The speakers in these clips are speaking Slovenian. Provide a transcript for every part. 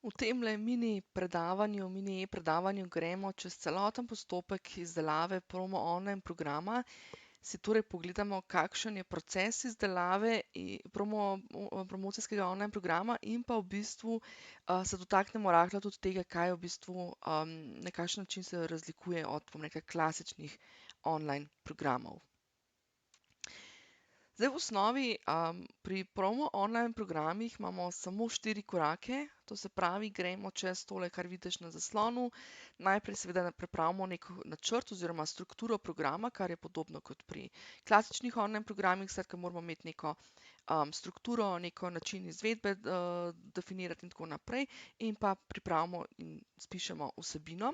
V temle mini e-predavanju gremo čez celoten postopek izdelave promo online programa. Si torej pogledamo, kakšen je proces izdelave promocijskega online programa in pa v bistvu se dotaknemo rahlo tudi tega, kaj v bistvu, na kakšen način se razlikuje od, klasičnih online programov. Zdaj v osnovi pri promo online programih imamo samo 4 korake, to se pravi, gremo čez tole, kar vidiš na zaslonu. Najprej seveda pripravimo nek načrt oziroma strukturo programa, kar je podobno kot pri klasičnih online programih, skratka moramo imeti neko strukturo, neko način izvedbe definirati in tako naprej, in pa pripravimo in spišemo vsebino.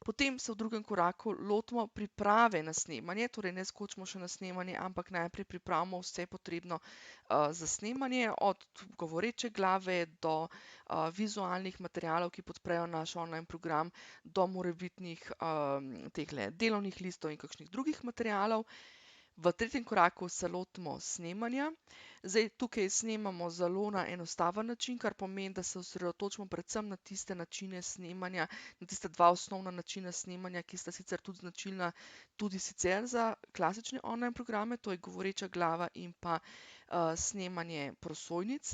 Potem se v drugem koraku lotimo priprave na snemanje, torej ne skočimo še na snemanje, ampak najprej pripravimo vse potrebno za snemanje, od govoreče glave do vizualnih materialov, ki podprejo naš online program, do morebitnih tehle delovnih listov in kakšnih drugih materialov. V tretjem koraku se lotimo snemanja. Zdaj tukaj snemamo zelo na enostaven način, kar pomeni, da se osredotočimo predvsem na tiste načine snemanja, na tista dva osnovna načina snemanja, ki sta sicer tudi značilna tudi sicer za klasične online programe, to je govoreča glava in pa snemanje prosojnic.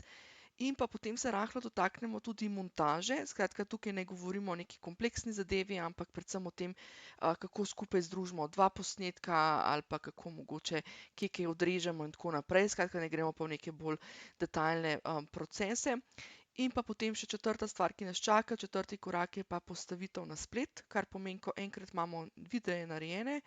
In pa potem se rahlo dotaknemo tudi montaže, skratka tukaj ne govorimo o neki kompleksni zadevi, ampak predvsem o tem, kako skupaj združimo dva posnetka ali pa kako mogoče kje kaj odrežemo in tako naprej, skratka ne gremo pa v neke bolj detajlne procese. In pa potem še četrta stvar, ki nas čaka, četrti korak je pa postavitev na splet, kar pomeni, ko enkrat imamo videe narejene,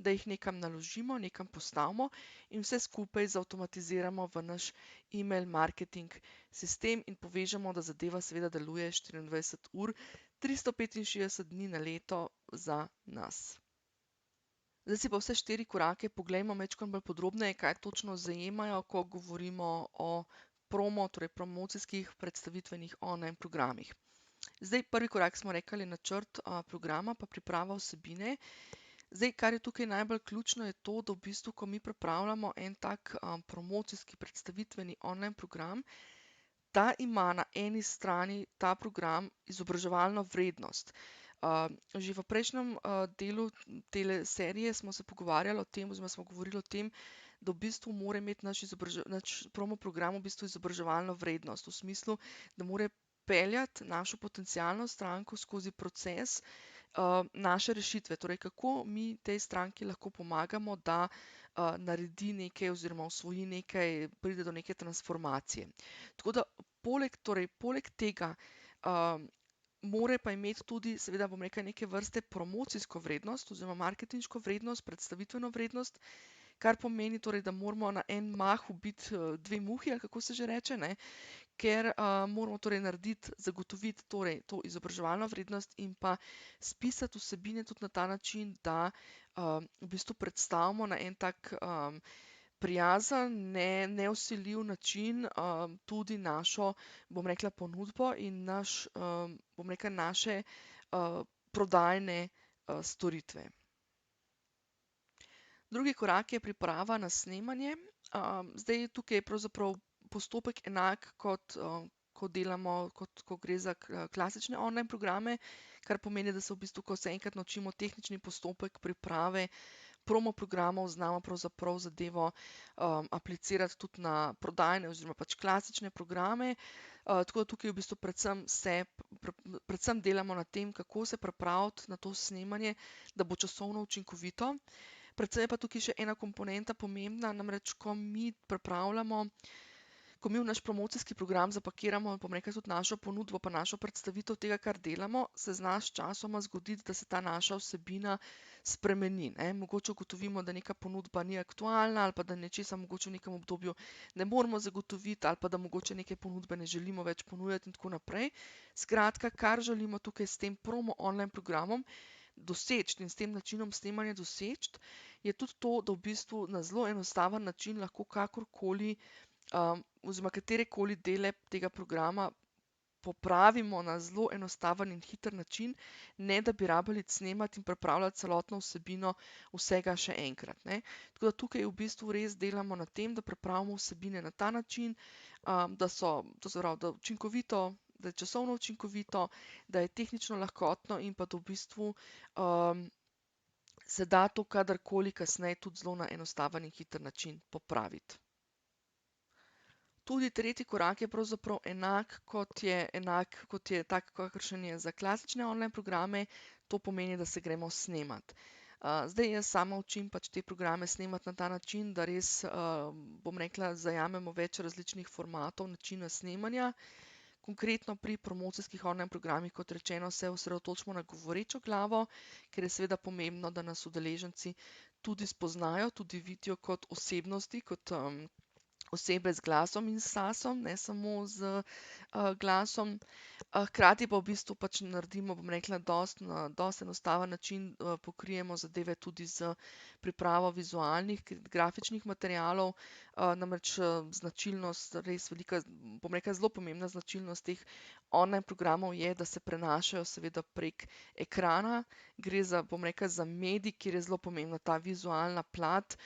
da jih nekam naložimo, nekam postavimo in vse skupaj zavtomatiziramo v naš email marketing sistem in povežemo, da zadeva seveda deluje 24 ur, 365 dni na leto za nas. Zdaj si pa vse 4 korake poglejmo majčkeno bolj podrobneje, kaj točno zajemajo, ko govorimo o torej promocijskih predstavitvenih online programih. Zdaj, prvi korak smo rekli, je načrt programa pa priprava vsebine. Zdaj, kar je tukaj najbolj ključno, je to, da v bistvu, ko mi pripravljamo en tak promocijski predstavitveni online program, da ima na eni strani ta program izobraževalno vrednost. Že v prejšnjem delu tele serije smo se pogovarjali o tem, oziroma smo govorili o tem, da v bistvu mora imeti naš promo program v bistvu izobraževalno vrednost, v smislu, da mora peljati našo potencialno stranko skozi proces naše rešitve, torej kako mi tej stranki lahko pomagamo, da naredi nekaj oziroma osvoji nekaj, pride do neke transformacije. Tako da poleg tega mora pa imeti tudi, seveda bom rekla, neke vrste promocijsko vrednost oziroma marketinško vrednost, predstavitveno vrednost, kar pomeni torej, da moramo na en mah ubiti dve muhi, ali kako se že reče, ne? Ker moramo torej zagotoviti torej to izobraževalno vrednost in pa spisati vsebine tudi na ta način, da v bistvu predstavimo na en tak prijazen, nevsiljiv način tudi našo, bom rekla, ponudbo in naše prodajne storitve. Drugi korak je priprava na snemanje. Zdaj tukaj je pravzaprav postopek enak kot ko gre za klasične online programe, kar pomeni, da se v bistvu, ko se enkrat naučimo tehnični postopek priprave promo programov, znamo pravzaprav zadevo aplicirati tudi na prodajne oziroma pač klasične programe. Tako da tukaj v bistvu predvsem delamo na tem, kako se pripraviti na to snemanje, da bo časovno učinkovito. Predvsem je pa tukaj še ena komponenta pomembna, namreč ko mi v naš promocijski program zapakiramo, bom rekla, tudi našo ponudbo pa našo predstavitev tega, kar delamo, se zna sčasoma zgoditi, da se ta naša vsebina spremeni, ne. Mogoče ugotovimo, da neka ponudba ni aktualna ali pa da nečesa mogoče v nekem obdobju ne moremo zagotoviti ali pa da mogoče neke ponudbe ne želimo več ponujati in tako naprej. Skratka, kar želimo tukaj s tem promo online programom doseči in s tem načinom snemanja doseči, je tudi to, da v bistvu na zelo enostaven način lahko kakorkoli oziroma katerekoli dele tega programa popravimo na zelo enostaven in hiter način, ne da bi rabili snemati in pripravljati celotno vsebino vsega še enkrat, ne. Tako da tukaj v bistvu res delamo na tem, da pripravimo vsebine na ta način, da učinkovito da je časovno učinkovito, da je tehnično lahkotno in pa da v bistvu se da to kadarkoli kasneje tudi zelo na enostaven in hiter način popraviti. Tudi tretji korak je pravzaprav enak, kot je tak, kakršen je za klasične online programe, to pomeni, da se gremo snemat. Zdaj jaz sama učim pač te programe snemati na ta način, da res, bom rekla, zajamemo več različnih formatov, načina snemanja. Konkretno pri promocijskih online programih, kot rečeno, se osredotočimo na govorečo glavo, ker je seveda pomembno, da nas udeleženci tudi spoznajo, tudi vidijo kot osebnosti, kot osebe z glasom in sasom, ne samo z glasom. Hkrati pa v bistvu pač naredimo, bom rekla, na dosti enostaven način, pokrijemo zadeve tudi z pripravo vizualnih, grafičnih materialov. Namreč značilnost, res velika, bom rekla, zelo pomembna značilnost teh online programov je, da se prenašajo seveda prek ekrana. Gre za, bom rekla, za medij, kjer je zelo pomembna ta vizualna plat,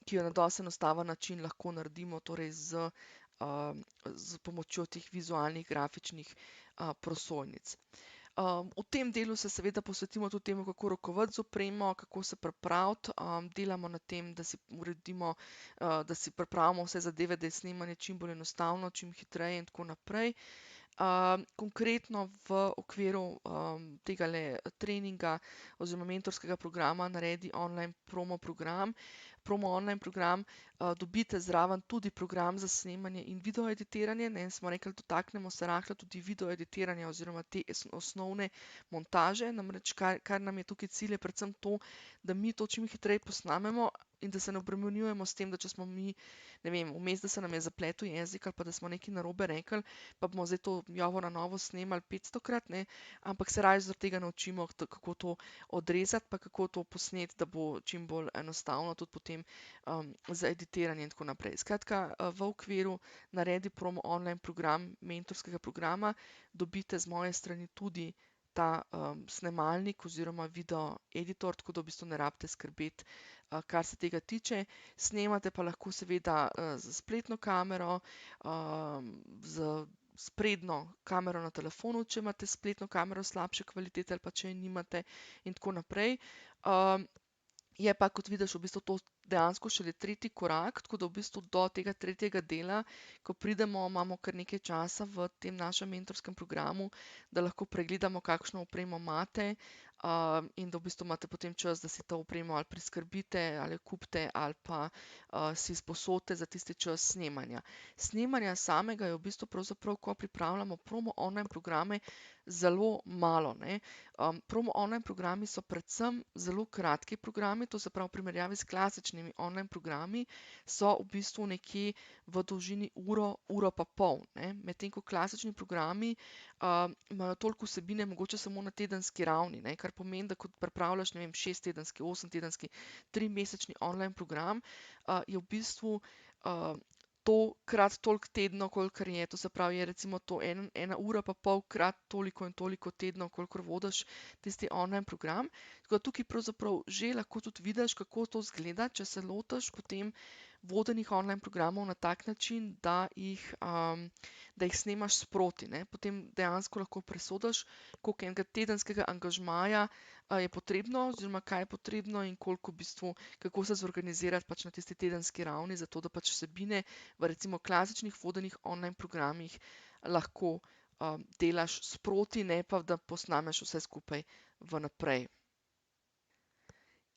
ki jo na dosti enostaven način lahko naredimo, torej z pomočjo teh vizualnih grafičnih prosojnic. V tem delu se seveda posvetimo tudi temu, kako rokovati z opremo, kako se pripraviti. Delamo na tem, da si uredimo, da si pripravimo vse zadeve, da je snemanje čim bolj enostavno, čim hitreje in tako naprej. Konkretno v okviru tegale treninga oziroma mentorskega programa Naredi online promo program, dobite zraven tudi program za snemanje in video editiranje. Ne, smo rekli, dotaknemo se rahlo tudi video editiranja oziroma te osnovne montaže. Namreč, kar nam je tukaj cilj, je predvsem to, da mi to čim hitreje posnamemo in da se ne obremenjujemo s tem, da če smo mi, ne vem, vmes, da se nam je zapletel jezik ali pa da smo nekaj narobe rekli, pa bomo zdaj to jovo na novo snemali 500-krat, ne, ampak se raje zaradi tega naučimo, kako to odrezati, pa kako to posneti, da bo čim bolj enostavno tudi potem za editiranje in tako naprej. Skratka, v okviru Naredi promo online program, mentorskega programa, dobite z moje strani tudi ta snemalnik oziroma video editor, tako da v bistvu ne rabite skrbeti, kar se tega tiče. Snemate pa lahko seveda z spletno kamero, z sprednjo kamero na telefonu, če imate spletno kamero slabše kvalitete ali pa če je nimate in tako naprej. Je pa, kot vidiš, v bistvu to dejansko šele tretji korak, tako da v bistvu do tega tretjega dela, ko pridemo, imamo kar nekaj časa v tem našem mentorskem programu, da lahko pregledamo, kakšno opremo imate, in da v bistvu imate potem čas, da si to opremo ali priskrbite, ali jo kupite, ali pa si sposodite za tisti čas snemanja. Snemanja samega je v bistvu pravzaprav, ko pripravljamo promo online programe, zelo malo, ne. Promo online programi so predvsem zelo kratki programi, to se pravi v primerjavi s klasičnimi online programi, so v bistvu nekje v dolžini uro pa pol, ne. Medtem ko klasični programi imajo toliko vsebine mogoče samo na tedenski ravni, ne, kar pomeni, da kot pripravljaš, ne vem, 6-tedenski, 8-tedenski, 3-mesečni online program, je v bistvu to krat toliko tednov, kolikor je, to se pravi, je recimo to ena ura pa pol krat toliko in toliko tednov, kolikor vodiš tisti online program. Tako da tukaj pravzaprav že lahko tudi vidiš, kako to izgleda, če se lotiš potem vodenih online programov na tak način, da jih snemaš sproti, ne. Potem dejansko lahko presodiš, koliko enega tedenskega angažmaja je potrebno oziroma kaj je potrebno in koliko v bistvu, kako se zorganizirati pač na tisti tedenski ravni, zato da pač vsebine v recimo klasičnih vodenih online programih lahko delaš sproti, ne pa da posnameš vse skupaj vnaprej.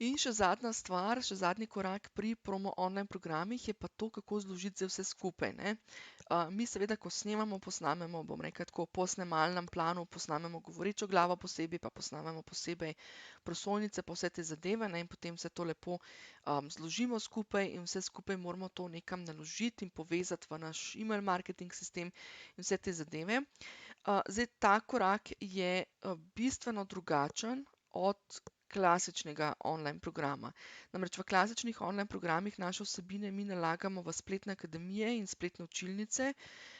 In še zadnja stvar, še zadnji korak pri promo online programih je pa to, kako zložiti zdaj vse skupaj, ne. Mi seveda, ko snemamo, posnamemo, bom rekla tako, po snemalnem planu, posnamemo govorečo glavo posebej, pa posnamemo posebej prosojnice, pa vse te zadeve, ne, in potem vse to lepo zložimo skupaj in vse skupaj moramo to nekam naložiti in povezati v naš email marketing sistem in vse te zadeve. Zdaj, ta korak je bistveno drugačen od klasičnega online programa. Namreč v klasičnih online programih naše vsebine mi nalagamo v spletne akademije in spletne učilnice,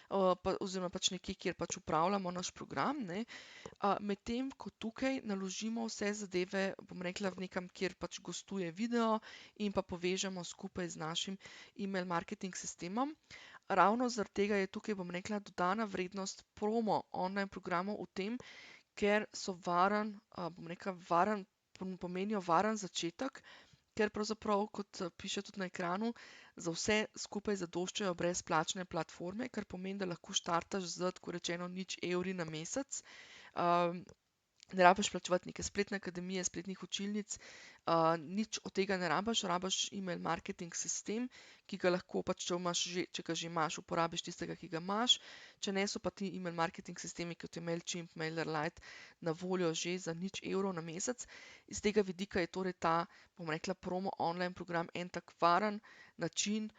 oziroma pač nekje, kjer pač upravljamo naš program, ne. Medtem ko tukaj naložimo vse zadeve, bom rekla, v nekam, kjer pač gostuje video in pa povežemo skupaj z našim email marketing sistemom. Ravno zaradi tega je tukaj, bom rekla, dodana vrednost promo online programov v tem, ker so varen, bom rekla, pomenijo varen začetek, ker pravzaprav, kot piše tudi na ekranu, za vse skupaj zadoščajo brezplačne platforme, kar pomeni, da lahko štartaš z, tako rečeno, 0 evri na mesec. Ne rabiš plačevati neke spletne akademije, spletnih učilnic, nič od tega ne rabiš email marketing sistem, ki ga lahko pač, če ga že imaš, uporabiš tistega, ki ga imaš, če ne so pa ti email marketing sistemi, kot je MailChimp, MailerLite, na voljo že za 0 evrov na mesec. Iz tega vidika je torej ta, bom rekla, promo online program en tak varen način,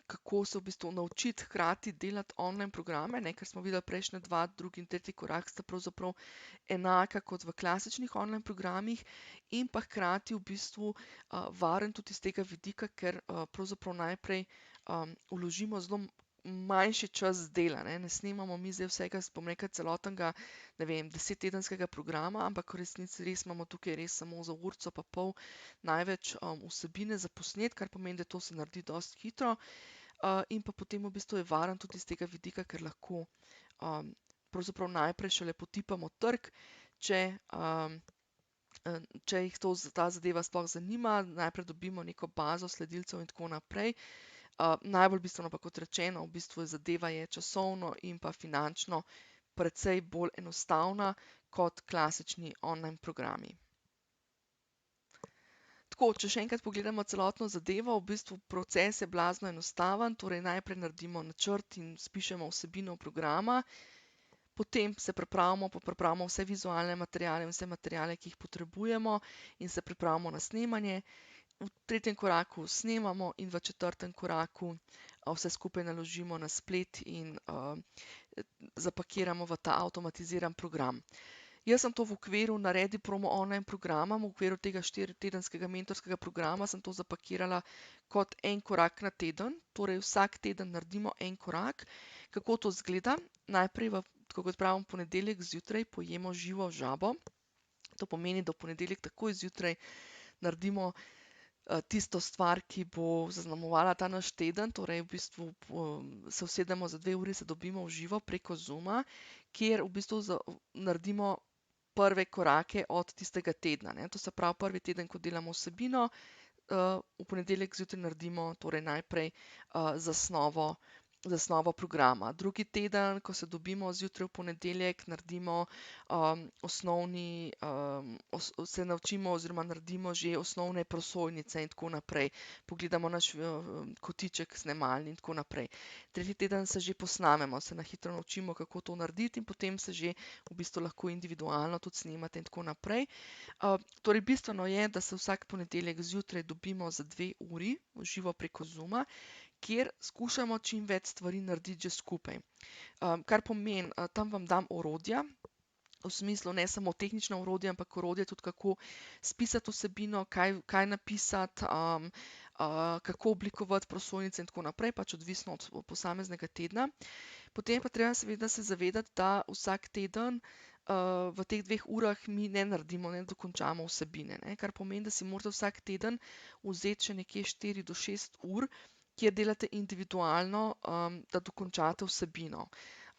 kako se v bistvu naučiti hkrati delati online programe, ne, ker smo videli prejšnje dva, drugi in tretji korak sta pravzaprav enaka kot v klasičnih online programih in pa hkrati v bistvu varen tudi iz tega vidika, ker pravzaprav najprej vložimo zelo manjši čas dela, ne snemamo mi zdaj vsega, bom rekla, celotnega, ne vem, 10-tedenskega programa, ampak v resnici res imamo tukaj res samo za urico pa pol največ vsebine za posnet, kar pomeni, da to se naredi dosti hitro. In pa potem v bistvu je varen tudi iz tega vidika, ker lahko pravzaprav najprej šele potipamo trg, če jih ta zadeva sploh zanima, najprej dobimo neko bazo sledilcev in tako naprej. Najbolj bistveno pa, kot rečeno, v bistvu zadeva je časovno in pa finančno precej bolj enostavna kot klasični online programi. Tako, če še enkrat pogledamo celotno zadevo, v bistvu proces je blazno enostaven, torej najprej naredimo načrt in spišemo vsebino programa, potem se pripravimo vse vizualne materiale in vse materiale, ki jih potrebujemo in se pripravimo na snemanje. V tretjem koraku snemamo in v četrtem koraku vse skupaj naložimo na splet in zapakiramo v ta avtomatiziran program. Jaz sem to v okviru Naredi promo online programa, v okviru tega 4-tedenskega mentorskega programa sem to zapakirala kot en korak na teden, torej vsak teden naredimo en korak. Kako to izgleda? Najprej, tako kot pravim, ponedeljek zjutraj pojemo živo žabo. To pomeni, da v ponedeljek takoj zjutraj naredimo tisto stvar, ki bo zaznamovala ta naš teden, torej v bistvu se usedemo za 2 uri, se dobimo v živo preko Zooma, kjer v bistvu naredimo prve korake od tistega tedna, ne. To se pravi, prvi teden, ko delamo vsebino, v ponedeljek zjutraj naredimo torej najprej zasnovo programa. Drugi teden, ko se dobimo zjutraj v ponedeljek, naredimo se naučimo oziroma naredimo že osnovne prosojnice in tako naprej. Pogledamo naš kotiček snemalni in tako naprej. Tretji teden se že posnamemo, se na hitro naučimo, kako to narediti in potem se že v bistvu lahko individualno tudi snemate in tako naprej. Torej bistveno je, da se vsak ponedeljek zjutraj dobimo za 2 uri v živo preko Zooma, kjer skušamo čim več stvari narediti že skupaj. Kar pomeni, tam vam dam orodja, v smislu ne samo tehnična orodja, ampak orodja tudi, kako spisati vsebino, kaj napisati, kako oblikovati prosojnice in tako naprej, pač odvisno od posameznega tedna. Potem pa treba seveda se zavedati, da vsak teden v teh 2 urah mi ne naredimo, ne dokončamo vsebine, ne, kar pomeni, da si morate vsak teden vzeti še nekje 4 do 6 ur, kjer delate individualno, da dokončate vsebino.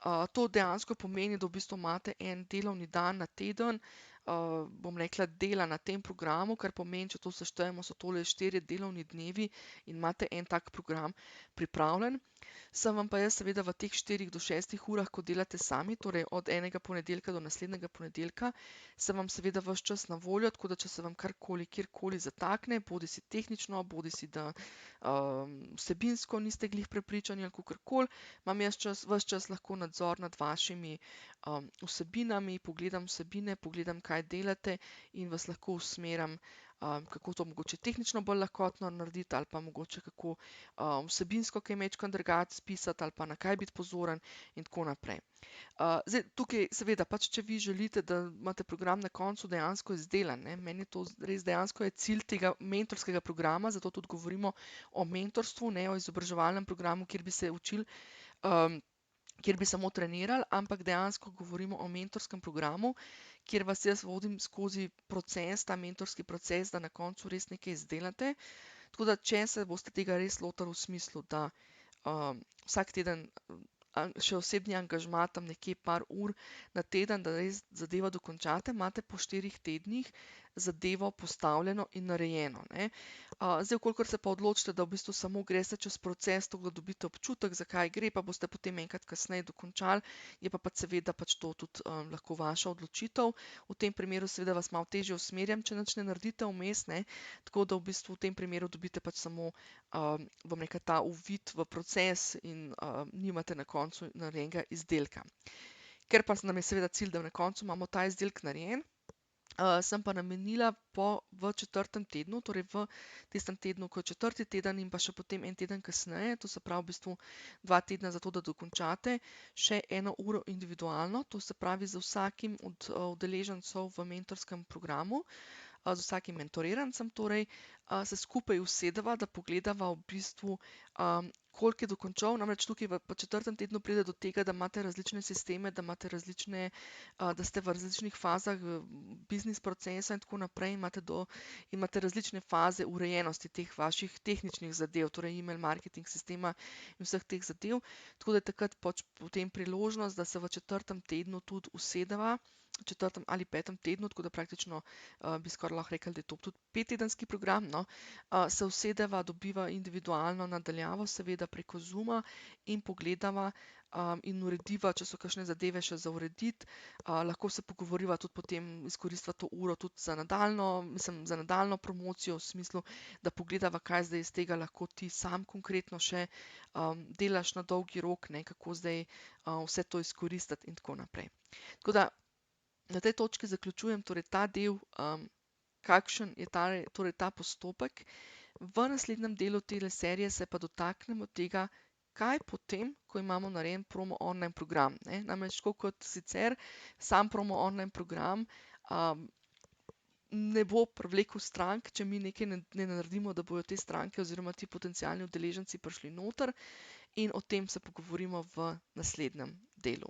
To dejansko pomeni, da v bistvu imate en delovni dan na teden, bom rekla, dela na tem programu, kar pomeni, če to seštejemo, so tole 4 delovni dnevi in imate en tak program pripravljen. Sem vam pa jaz seveda v teh 4 do 6 urah, ko delate sami, torej od enega ponedeljka do naslednjega ponedeljka, sem vam seveda ves čas na voljo, tako da če se vam karkoli, kjerkoli zatakne, bodisi tehnično, bodisi da vsebinsko niste glih prepričani ali kakorkoli, imam jaz ves čas lahko nadzor nad vašimi vsebinami, pogledam vsebine, pogledam, kaj delate in vas lahko usmerim, kako to mogoče tehnično bolj lahkotno narediti ali pa mogoče kako vsebinsko kaj majčkeno drugače spisati ali pa na kaj biti pozoren in tako naprej. Zdaj, tukaj seveda, pač če vi želite, da imate program na koncu dejansko izdelan, ne, meni je to res dejansko je cilj tega mentorskega programa, zato tudi govorimo o mentorstvu, ne o izobraževalnem programu, kjer bi se učili, kjer bi samo trenirali, ampak dejansko govorimo o mentorskem programu, kjer vas jaz vodim skozi proces, ta mentorski proces, da na koncu res nekaj izdelate. Tako da, če se boste tega res lotili v smislu, da vsak teden še osebni angažma, tam nekje par ur na teden, da res zadevo dokončate, imate po 4 tednih zadevo postavljeno in narejeno, ne. Zdaj, vkolikor se pa odločite, da v bistvu samo greste čez proces, tako da dobite občutek, zakaj gre, pa boste potem enkrat kasneje dokončali, je pa seveda to tudi lahko vaša odločitev. V tem primeru seveda vas malo težje usmerjam, če nič ne naredite vmes, ne. Tako da v bistvu v tem primeru dobite samo bom rekla, ta uvid v proces in nimate na koncu narejenega izdelka. Ker pa nam je seveda cilj, da na koncu imamo ta izdelek narejen, sem pa namenila v 4. tednu, torej v tistem tednu, ko je 4. teden in pa še potem en teden kasneje, to se pravi v bistvu 2 tedna za to, da dokončate, še 1 uro individualno, to se pravi z vsakim od udeležencev v mentorskem programu, z vsakim mentorirancem, torej se skupaj usedeva, da pogledava v bistvu, koliko je dokončal. Namreč tukaj v 4. tednu pride do tega, da imate različne sisteme, da imate različne, da ste v različnih fazah biznis procesa in tako naprej, imate različne faze urejenosti teh vaših tehničnih zadev, torej email marketing sistema in vseh teh zadev. Tako da je takrat potem priložnost, da se v 4. tednu tudi usedeva, 4. ali 5. tednu, tako da praktično bi skoraj lahko rekli, da je to tudi 5-tedenski program, no, se usedeva, dobiva individualno nadaljavo, seveda preko Zooma in pogledava in urediva, če so kakšne zadeve še za urediti. Lahko se pogovoriva tudi potem, izkoristva to uro tudi za nadaljnjo promocijo, v smislu, da pogledava, kaj zdaj iz tega lahko ti sam konkretno še delaš na dolgi rok, ne, kako zdaj vse to izkoristiti in tako naprej. Tako da na tej točki zaključujem torej ta del, kakšen je torej ta postopek. V naslednjem delu te serije se pa dotaknemo tega, kaj potem, ko imamo narejen promo online program, ne. Namreč tako kot sicer sam promo online program ne bo privlekel strank, če mi nekaj ne naredimo, da bojo te stranke oziroma ti potencialni udeleženci prišli noter, in o tem se pogovorimo v naslednjem delu.